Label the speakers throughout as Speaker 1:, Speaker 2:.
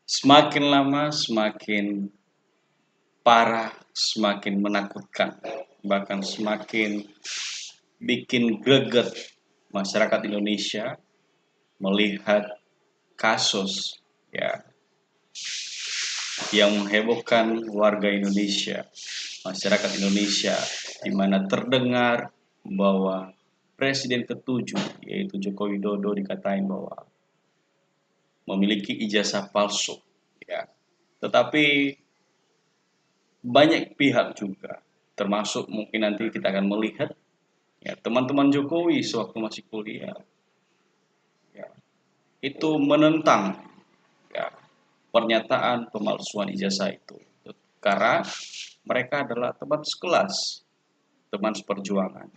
Speaker 1: Semakin lama semakin parah, semakin menakutkan, bahkan semakin bikin greget masyarakat Indonesia melihat kasus ya yang menghebohkan warga Indonesia, masyarakat Indonesia, di mana terdengar bahwa Presiden ke-7 yaitu Joko Widodo dikatain bahwa memiliki ijazah palsu ya. Tetapi banyak pihak juga, termasuk mungkin nanti kita akan melihat ya teman-teman Jokowi sewaktu masih kuliah ya, itu menentang ya pernyataan pemalsuan ijazah itu karena mereka adalah teman sekelas, teman seperjuangan.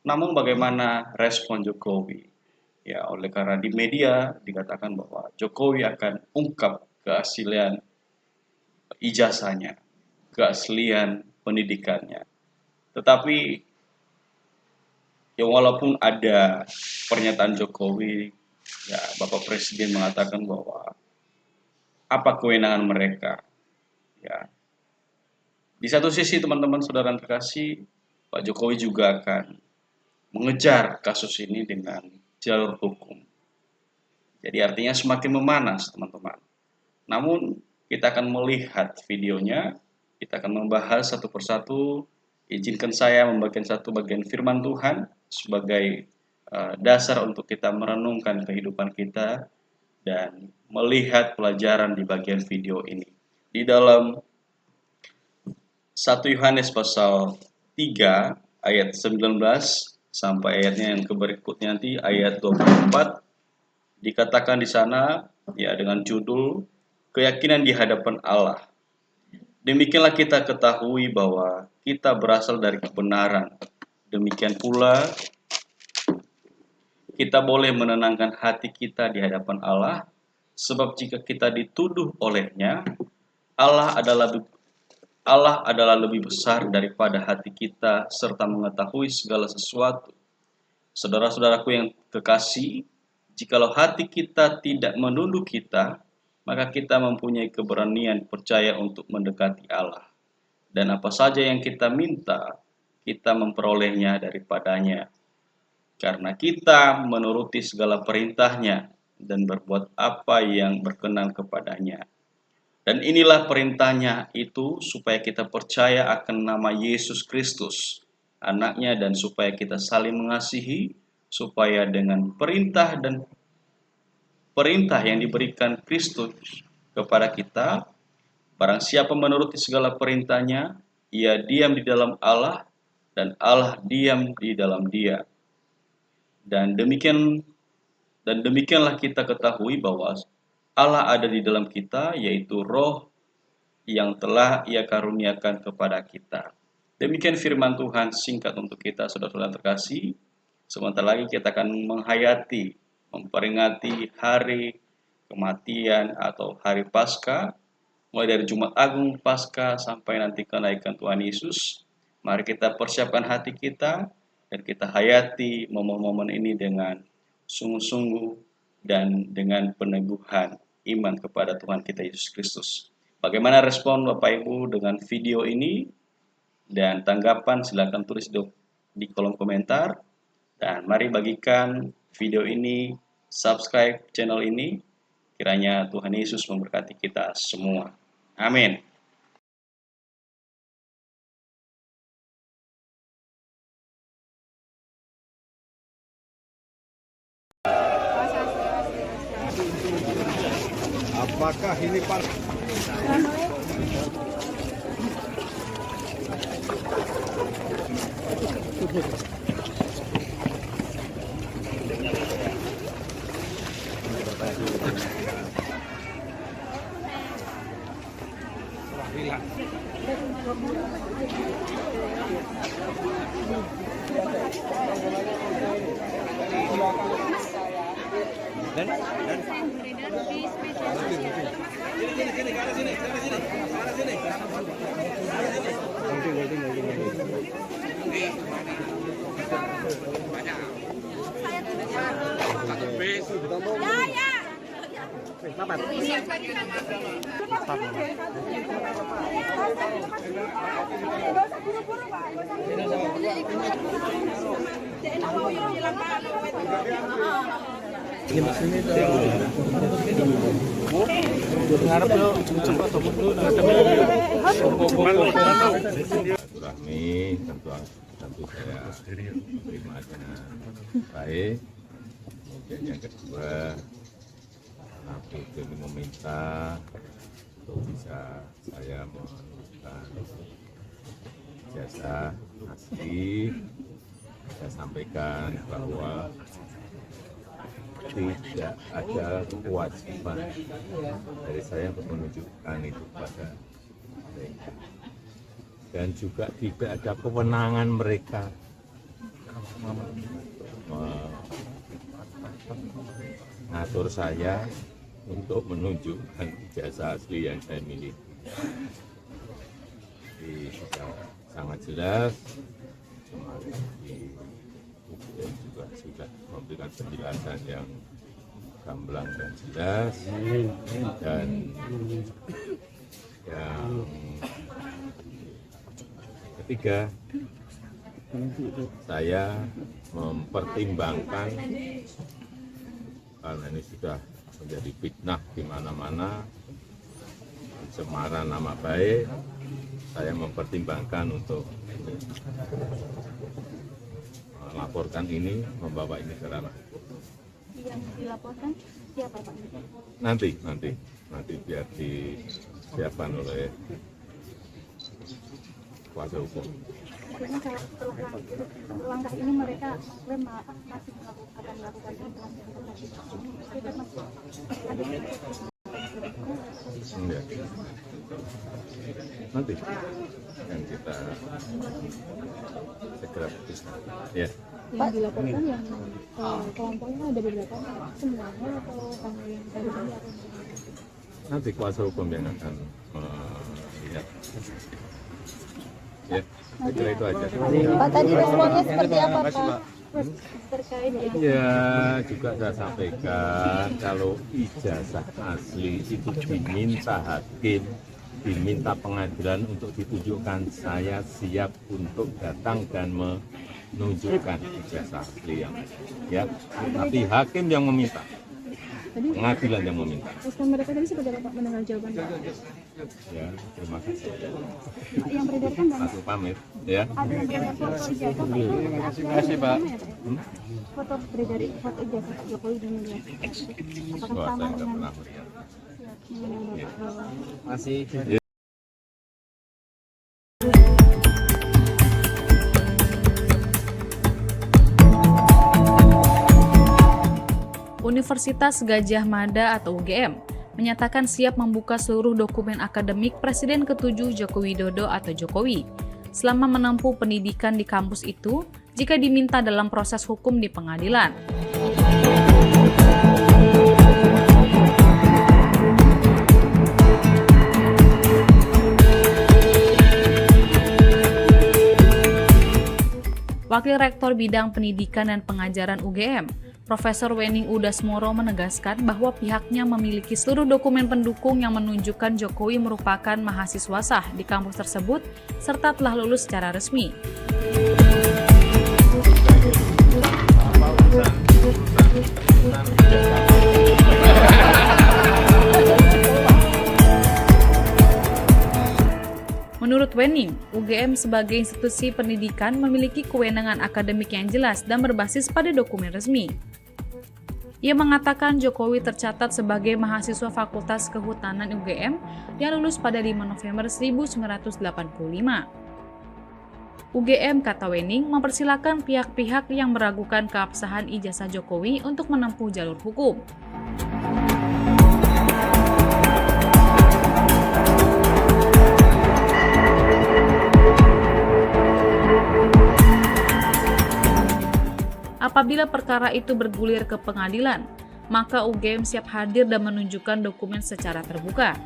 Speaker 1: Namun bagaimana respon Jokowi? Ya, oleh karena di media dikatakan bahwa Jokowi akan ungkap keaslian ijazahnya, keaslian pendidikannya. Tetapi ya walaupun ada pernyataan Jokowi, ya Bapak Presiden mengatakan bahwa apa kewenangan mereka. Ya, di satu sisi teman-teman saudara terkasih, Pak Jokowi juga akan mengejar kasus ini dengan jalur hukum. Jadi artinya semakin memanas teman-teman. Namun kita akan melihat videonya, kita akan membahas satu persatu. Izinkan saya membagikan satu bagian firman Tuhan sebagai dasar untuk kita merenungkan kehidupan kita dan melihat pelajaran di bagian video ini. Di dalam 1 Yohanes pasal 3 ayat 19 sampai ayatnya yang berikutnya nanti ayat 24 dikatakan di sana ya dengan judul keyakinan di hadapan Allah. Demikianlah kita ketahui bahwa kita berasal dari kebenaran. Demikian pula kita boleh menenangkan hati kita di hadapan Allah, sebab jika kita dituduh olehnya, Allah adalah lebih besar daripada hati kita serta mengetahui segala sesuatu. Saudara-saudaraku yang kekasih, jikalau hati kita tidak menuduh kita, maka kita mempunyai keberanian percaya untuk mendekati Allah. Dan apa saja yang kita minta, kita memperolehnya daripadanya. Karena kita menuruti segala perintahnya dan berbuat apa yang berkenan kepadanya. Dan inilah perintahnya itu supaya kita percaya akan nama Yesus Kristus, anaknya, dan supaya kita saling mengasihi, supaya dengan perintah yang diberikan Kristus kepada kita, barang siapa menuruti segala perintahnya, ia diam di dalam Allah, dan Allah diam di dalam dia. Dan demikianlah kita ketahui bahwa Allah ada di dalam kita, yaitu Roh yang telah Ia karuniakan kepada kita. Demikian firman Tuhan singkat untuk kita, saudara-saudara terkasih. Sebentar lagi kita akan memperingati hari kematian atau hari Paskah, mulai dari Jumat Agung Paskah sampai nanti kenaikan Tuhan Yesus. Mari kita persiapkan hati kita dan kita hayati momen-momen ini dengan sungguh-sungguh dan dengan peneguhan iman kepada Tuhan kita Yesus Kristus. Bagaimana respon Bapak Ibu dengan video ini? Dan tanggapan silakan tulis di kolom komentar. Dan mari bagikan video ini, subscribe channel ini. Kiranya Tuhan Yesus memberkati kita semua. Amin.
Speaker 2: Apakah ini Pak? Dan
Speaker 3: Ya, ya.
Speaker 2: Silaturahmi tentu saya terima dengan baik. Kemudian yang kedua, Nabi ini meminta untuk bisa saya menunjukkan jasa asli. Saya sampaikan bahwa tidak ada kewajiban dari saya untuk menunjukkan itu pada mereka, dan juga tidak ada kewenangan mereka mengatur saya untuk menunjukkan jasa asli yang saya miliki. Jadi sudah sangat jelas, kemarin di UGM juga sudah memberikan penjelasan yang gamblang dan jelas, dan yang ketiga, saya mempertimbangkan karena ini sudah menjadi fitnah di mana-mana, pencemaran nama baik, saya mempertimbangkan untuk melaporkan ini, membawa ini ke ranah.
Speaker 3: Yang dilaporkan siapa Pak?
Speaker 2: Nanti biar disiapkan oleh kuasa hukum.
Speaker 3: Maksudnya kalau setelah langkah ini mereka masih akan melakukan
Speaker 2: Enggak. Nanti yang kita segera putuskan. Ya.
Speaker 3: Yang dilaporkan yang kelompoknya ada beberapa, semuanya atau hanya yang tadi akan?
Speaker 2: Nanti kuasa hukum yang akan melihat. Ya, saya kira itu aja.
Speaker 3: Pak, tadi responnya seperti apa Pak? Terkait
Speaker 2: ya, juga saya sampaikan kalau ijazah asli itu diminta hakim, diminta pengadilan untuk ditunjukkan, saya siap untuk datang dan menunjukkan ijazah asli yang ada. Ya, tapi hakim yang meminta, pengadilan yang meminta.
Speaker 3: respon mereka tadi seperti apa Pak mendengar jawaban Pak?
Speaker 2: Ya, terima kasih.
Speaker 3: Pak, yang beredar kan banyak.
Speaker 2: Aku pamit. Ya.
Speaker 3: Ada yang beredar foto ijazah. Terima kasih Pak. Foto beredar foto ijazah Pak Jokowi di media. Apakah
Speaker 2: Wah,
Speaker 3: sama
Speaker 2: saya nggak
Speaker 3: dengan
Speaker 2: pernah melihat.
Speaker 3: yang Bapak?
Speaker 4: Masih.
Speaker 5: Universitas Gadjah Mada atau UGM menyatakan siap membuka seluruh dokumen akademik Presiden ke-7 Joko Widodo atau Jokowi selama menempuh pendidikan di kampus itu jika diminta dalam proses hukum di pengadilan. Wakil Rektor Bidang Pendidikan dan Pengajaran UGM, Profesor Wening Udasmoro menegaskan bahwa pihaknya memiliki seluruh dokumen pendukung yang menunjukkan Jokowi merupakan mahasiswa sah di kampus tersebut serta telah lulus secara resmi. Menurut Wening, UGM sebagai institusi pendidikan memiliki kewenangan akademik yang jelas dan berbasis pada dokumen resmi. Ia mengatakan Jokowi tercatat sebagai mahasiswa Fakultas Kehutanan UGM yang lulus pada 5 November 1985. UGM, kata Wening, mempersilahkan pihak-pihak yang meragukan keabsahan ijazah Jokowi untuk menempuh jalur hukum. Apabila perkara itu bergulir ke pengadilan, maka UGM siap hadir dan menunjukkan dokumen secara terbuka.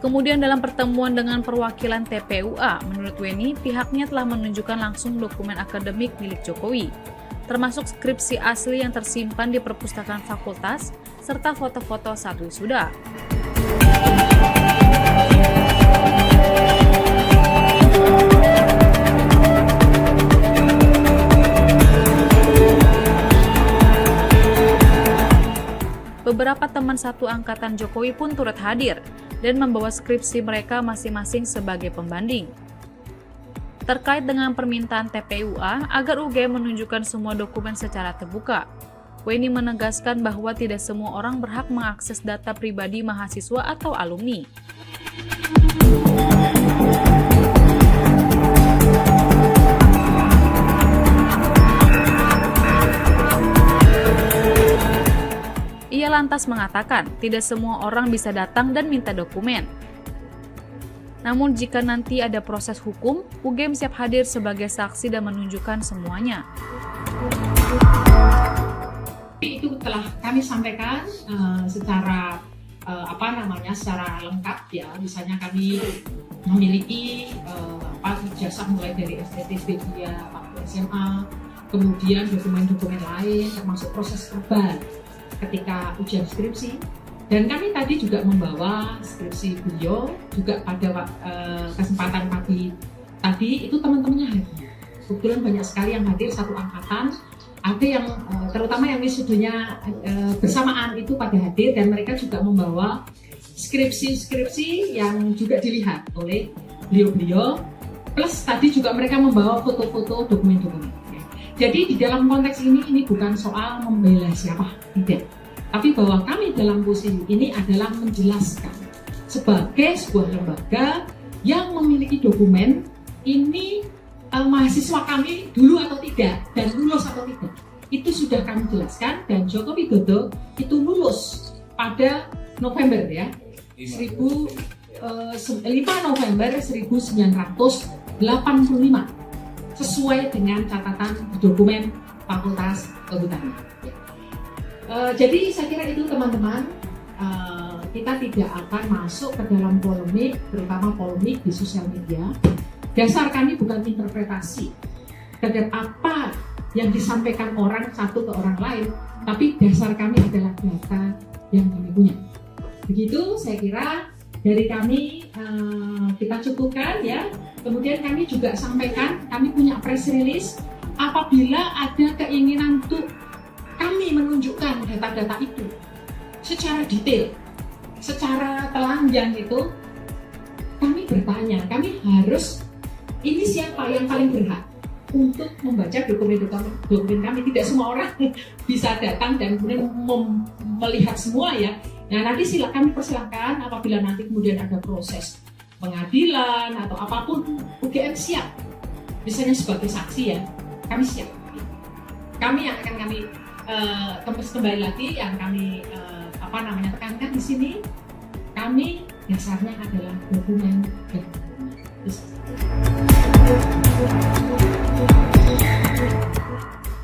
Speaker 5: Kemudian dalam pertemuan dengan perwakilan TPUA, menurut Weni, pihaknya telah menunjukkan langsung dokumen akademik milik Jokowi. termasuk skripsi asli yang tersimpan di perpustakaan fakultas, serta foto-foto saat wisuda. Beberapa teman satu angkatan Jokowi pun turut hadir dan membawa skripsi mereka masing-masing sebagai pembanding. Terkait dengan permintaan TPUA agar UGM menunjukkan semua dokumen secara terbuka, Weni menegaskan bahwa tidak semua orang berhak mengakses data pribadi mahasiswa atau alumni. Ia lantas mengatakan tidak semua orang bisa datang dan minta dokumen. Namun jika nanti ada proses hukum, UGM siap hadir sebagai saksi dan menunjukkan semuanya.
Speaker 4: Itu telah kami sampaikan secara secara lengkap ya. Misalnya kami memiliki ijazah mulai dari STT, dia waktu SMA, kemudian dokumen-dokumen lain termasuk proses verbal ketika ujian skripsi, dan kami tadi juga membawa skripsi beliau juga pada kesempatan pagi tadi itu teman-temannya hadir. Kebetulan banyak sekali yang hadir satu angkatan, ada yang terutama yang wisudanya bersamaan itu pada hadir, dan mereka juga membawa skripsi yang juga dilihat oleh beliau-beliau, plus tadi juga mereka membawa foto-foto dokumen-dokumen. Jadi di dalam konteks ini bukan soal membela siapa, tidak. Tapi bahwa kami dalam posisi ini adalah menjelaskan sebagai sebuah lembaga yang memiliki dokumen ini mahasiswa kami dulu atau tidak, dan lulus atau tidak. Itu sudah kami jelaskan, dan Joko Widodo itu lulus pada November ya, 5 November 1985. Sesuai dengan catatan di dokumen Fakultas Kehutanan. Jadi saya kira itu teman-teman, kita tidak akan masuk ke dalam polemik, terutama polemik di sosial media. Dasar kami bukan interpretasi terhadap apa yang disampaikan orang satu ke orang lain, tapi dasar kami adalah data yang kami punya. Begitu saya kira dari kami kita cukupkan ya. Kemudian kami juga sampaikan, kami punya press release apabila ada keinginan untuk kami menunjukkan data-data itu secara detail, secara telanjang itu, kami bertanya, kami harus, ini siapa yang paling berhak untuk membaca dokumen kami. Tidak semua orang bisa datang dan kemudian melihat semua ya. Nah nanti kami persilahkan apabila nanti kemudian ada proses pengadilan atau apapun, UGM siap, misalnya sebagai saksi ya, kami siap. Kami yang akan kami kembali lagi yang kami tekankan di sini, kami dasarnya adalah dokumen.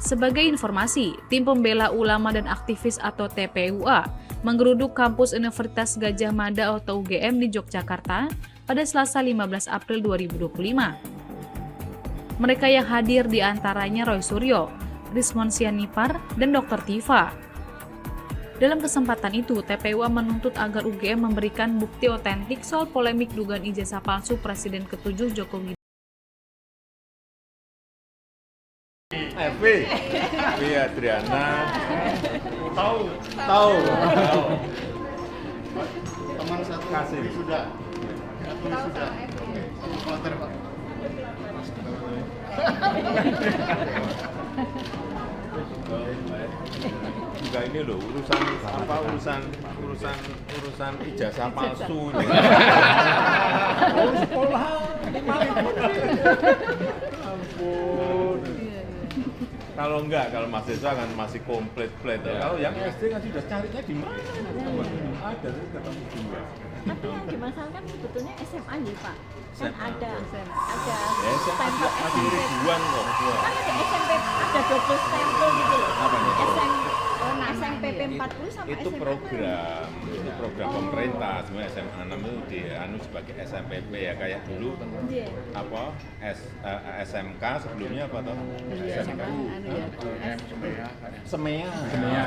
Speaker 5: Sebagai informasi, tim pembela ulama dan aktivis atau TPUA menggeruduk kampus Universitas Gadjah Mada atau UGM di Yogyakarta pada Selasa 15 April 2025. Mereka yang hadir diantaranya Roy Suryo, Rismon Sianipar, dan Dr. Tifa. Dalam kesempatan itu, TPUA menuntut agar UGM memberikan bukti otentik soal polemik dugaan ijazah palsu Presiden ke-7 Joko Widodo.
Speaker 2: Evi Adriana tahu
Speaker 6: teman satu
Speaker 2: kasih
Speaker 6: sudah konter Pak.
Speaker 2: juga ini loh urusan ijazah palsu ini. Sekolah ampun. Kalau mahasiswa kan masih komplit. Kalau yang SD kan sudah carinya di mana? Ada sih ketemu juga.
Speaker 3: Tapi yang dimasalahkan sebetulnya SMA nih Pak. Kan
Speaker 2: SMA.
Speaker 3: ada
Speaker 2: Ya,
Speaker 3: stempel
Speaker 2: masih
Speaker 3: SMP.
Speaker 2: ribuan kok.
Speaker 3: Kan ada SMP, ada double stempel gitu loh.
Speaker 2: Apa itu?
Speaker 3: SMPP 40 sama
Speaker 2: Itu
Speaker 3: SMP.
Speaker 2: program. program pemerintah, sebenarnya SMA 6 itu dianu sebagai SMPP ya, kayak dulu apa SMK sebelumnya apa toh? SMK. Semea.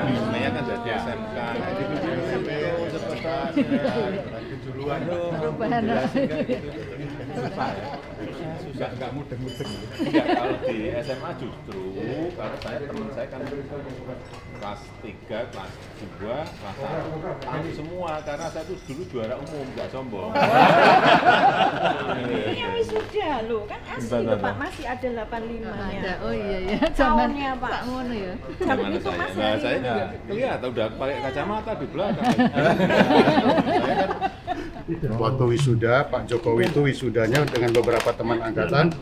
Speaker 2: Semea kan jadi SMK. Nah, itu SMP kejuruan
Speaker 3: Perubahan.
Speaker 2: susah ya. Susah, nggak mudeng-mudeng. Enggak, kalau di SMA justru kalau teman saya kan kelas 3, kelas 2, kelas 1 tahu semua karena saya tuh dulu juara umum, nggak sombong.
Speaker 7: Ini yang wisuda loh, kan asli loh Pak, masih ada 85-nya.
Speaker 3: Ada. Oh iya ya.
Speaker 7: Tahunnya Pak.
Speaker 3: Tak ngono ya.
Speaker 7: Jam
Speaker 2: Gimana
Speaker 7: itu
Speaker 2: saya?
Speaker 7: masih
Speaker 2: Nah,
Speaker 7: ada
Speaker 2: saya
Speaker 7: 85.
Speaker 2: juga kelihatan udah pakai kacamata di belakang.
Speaker 6: Waktu wisuda, Pak Jokowi itu wisudanya dengan beberapa teman angkatan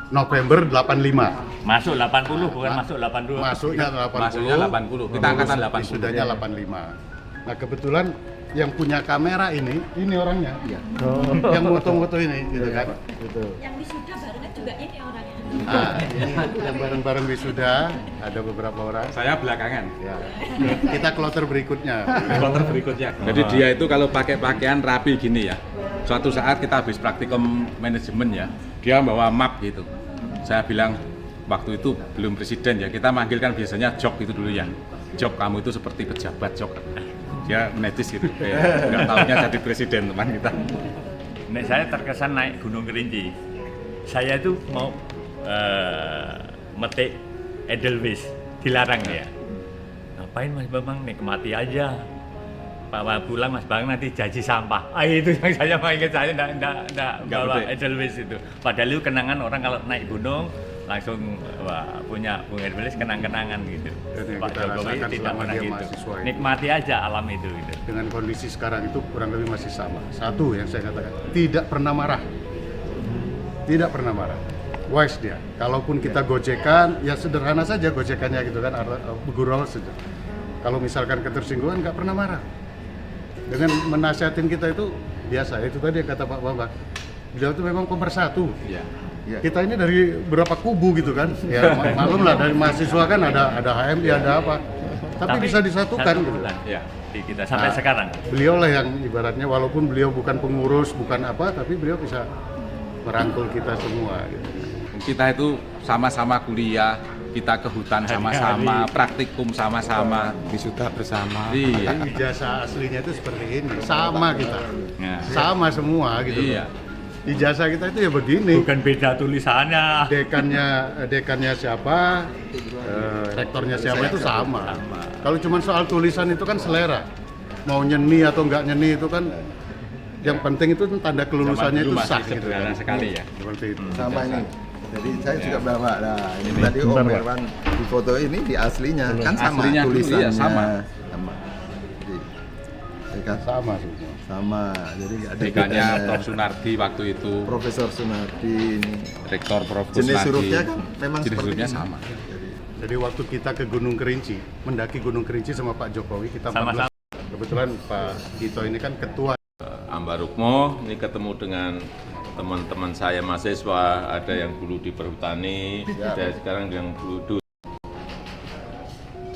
Speaker 6: November 85.
Speaker 8: Masuk 80 bukan masuk 82.
Speaker 6: Masuknya 80.
Speaker 2: Masuknya 80. Kita angkatan 80.
Speaker 6: Wisudanya 85. Nah, kebetulan yang punya kamera ini orangnya. Yang foto-foto ini gitu kan.
Speaker 7: Yang wisuda barengan juga ini orangnya.
Speaker 6: Nah, ini yang bareng-bareng wisuda ada beberapa orang.
Speaker 2: Saya belakangan.
Speaker 6: Ya. Kita kloter berikutnya.
Speaker 2: Kloter berikutnya.
Speaker 9: Jadi dia itu kalau pakai pakaian rapi gini ya. Suatu saat kita habis praktikum manajemen ya, dia bawa map gitu. Saya bilang waktu itu belum presiden ya, kita manggilkan biasanya jok itu dulu ya. Jok kamu itu seperti pejabat jok. Dia netis gitu, nggak tahunya jadi presiden teman kita.
Speaker 8: Nek saya terkesan naik Gunung Kerinci. Saya itu mau metik Edelweiss, dilarang ya. Ngapain Mas Bambang, nikmati aja. Pak pulang Mas Bambang nanti jaji sampah. Itu yang saya mau ingat, saya enggak bawa Edelweiss itu. Padahal itu kenangan orang kalau naik gunung langsung wah, punya Bung Edelweiss kenang-kenangan gitu.
Speaker 6: Dan yang
Speaker 8: Pak
Speaker 6: kita
Speaker 8: Jokowi
Speaker 6: rasakan
Speaker 8: tidak
Speaker 6: selama
Speaker 8: pernah
Speaker 6: dia
Speaker 8: gitu.
Speaker 6: mahasiswa ini.
Speaker 8: Nikmati aja alam itu gitu.
Speaker 6: Dengan kondisi sekarang itu kurang lebih masih sama. Satu yang saya katakan, tidak pernah marah. Tidak pernah marah. Wise dia. Kalaupun kita gojekan, ya sederhana saja gojekannya gitu kan, gurau saja. Kalau misalkan ketersinggungan, nggak pernah marah. Dengan menasihatin kita itu biasa. Itu tadi yang kata Pak Bambang. Beliau itu memang pemersatu.
Speaker 9: Ya.
Speaker 6: Kita ini dari berapa kubu gitu kan? Ya maklum lah, dari mahasiswa kan ada HMI, ada apa. Tapi bisa disatukan gitu.
Speaker 8: Ya, di kita sampai
Speaker 6: Nah,
Speaker 8: sekarang.
Speaker 6: Beliau lah yang ibaratnya walaupun beliau bukan pengurus, bukan apa, tapi beliau bisa merangkul kita semua gitu.
Speaker 9: Kita itu sama-sama kuliah, kita ke hutan sama-sama, praktikum sama-sama, wisuda bersama. Iya.
Speaker 6: Ijazah aslinya itu seperti ini, sama kita,
Speaker 9: Ya.
Speaker 6: sama semua gitu.
Speaker 9: Iya.
Speaker 6: Ijazah kita itu ya begini.
Speaker 8: Bukan beda tulisannya.
Speaker 6: Dekannya siapa, rektornya siapa itu sama. Kalau cuma soal tulisan itu kan selera. Mau nyeni atau enggak nyeni itu kan yang penting itu tanda kelulusannya itu sah gitu
Speaker 9: sederhana
Speaker 6: kan.
Speaker 9: sekali ya.
Speaker 6: Seperti itu.
Speaker 10: Sama ini. Jadi saya juga bawa. Nah, ini tadi Om Irwan di foto ini di aslinya kan sama
Speaker 9: Aslinya dulu,
Speaker 10: tulisannya.
Speaker 9: iya, sama.
Speaker 10: Jadi, ya kan?
Speaker 6: Sama semua.
Speaker 10: Sama. Jadi nggak ada
Speaker 9: Dekannya
Speaker 10: bedanya.
Speaker 9: Prof. Sunardi waktu itu,
Speaker 10: Profesor Sunardi ini.
Speaker 9: Rektor Prof.
Speaker 10: Jenis
Speaker 9: Kusnadi.
Speaker 10: hurufnya kan memang
Speaker 9: Jenis
Speaker 10: seperti
Speaker 9: hurufnya
Speaker 10: ini.
Speaker 9: sama.
Speaker 6: Jadi waktu kita ke Gunung Kerinci, mendaki Gunung Kerinci sama Pak Jokowi, kita 14.
Speaker 8: Sama-sama.
Speaker 6: Kebetulan Pak Dito ini kan ketua.
Speaker 9: Ambar Rukmo, ini ketemu dengan teman-teman saya mahasiswa, ada yang dulu di perhutani, ada sekarang yang dulu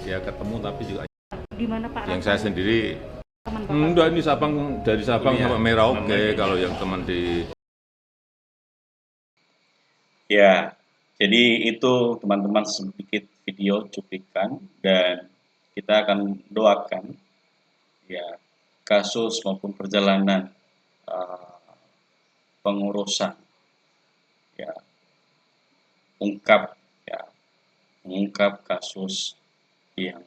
Speaker 9: ya ketemu tapi juga
Speaker 3: Di mana Pak?
Speaker 9: yang saya sendiri
Speaker 3: Teman Bapak?
Speaker 9: enggak, ini Sabang, dari Sabang sampai Merauke. Kalau yang teman di
Speaker 1: Ya, jadi itu teman-teman sedikit video cuplikan dan kita akan doakan ya kasus maupun perjalanan pengurusan ya mengungkap kasus yang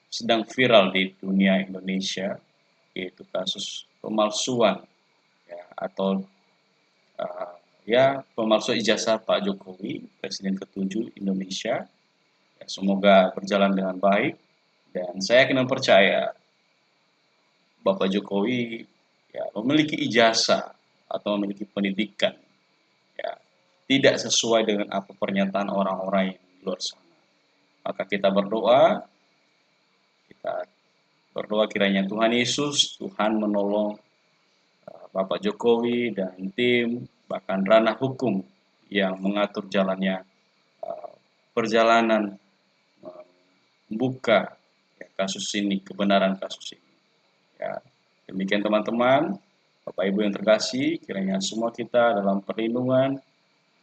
Speaker 1: sedang viral di dunia Indonesia, yaitu kasus pemalsuan ya atau pemalsuan ijazah Pak Jokowi, Presiden ke-7 Indonesia. Ya, semoga berjalan dengan baik dan saya yakin dan percaya Bapak Jokowi ya memiliki ijazah atau memiliki pendidikan ya tidak sesuai dengan apa pernyataan orang-orang yang di luar sana. Maka kita berdoa kiranya Tuhan Yesus, Tuhan menolong Bapak Jokowi dan tim, bahkan ranah hukum yang mengatur jalannya perjalanan membuka ya, kasus ini, kebenaran kasus ini. Ya, Demikian teman-teman, Bapak Ibu yang terkasih, kiranya semua kita dalam perlindungan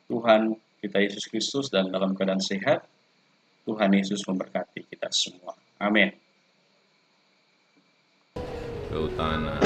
Speaker 1: Tuhan kita Yesus Kristus dan dalam keadaan sehat. Tuhan Yesus memberkati kita semua. Amin.
Speaker 2: Kehutanan.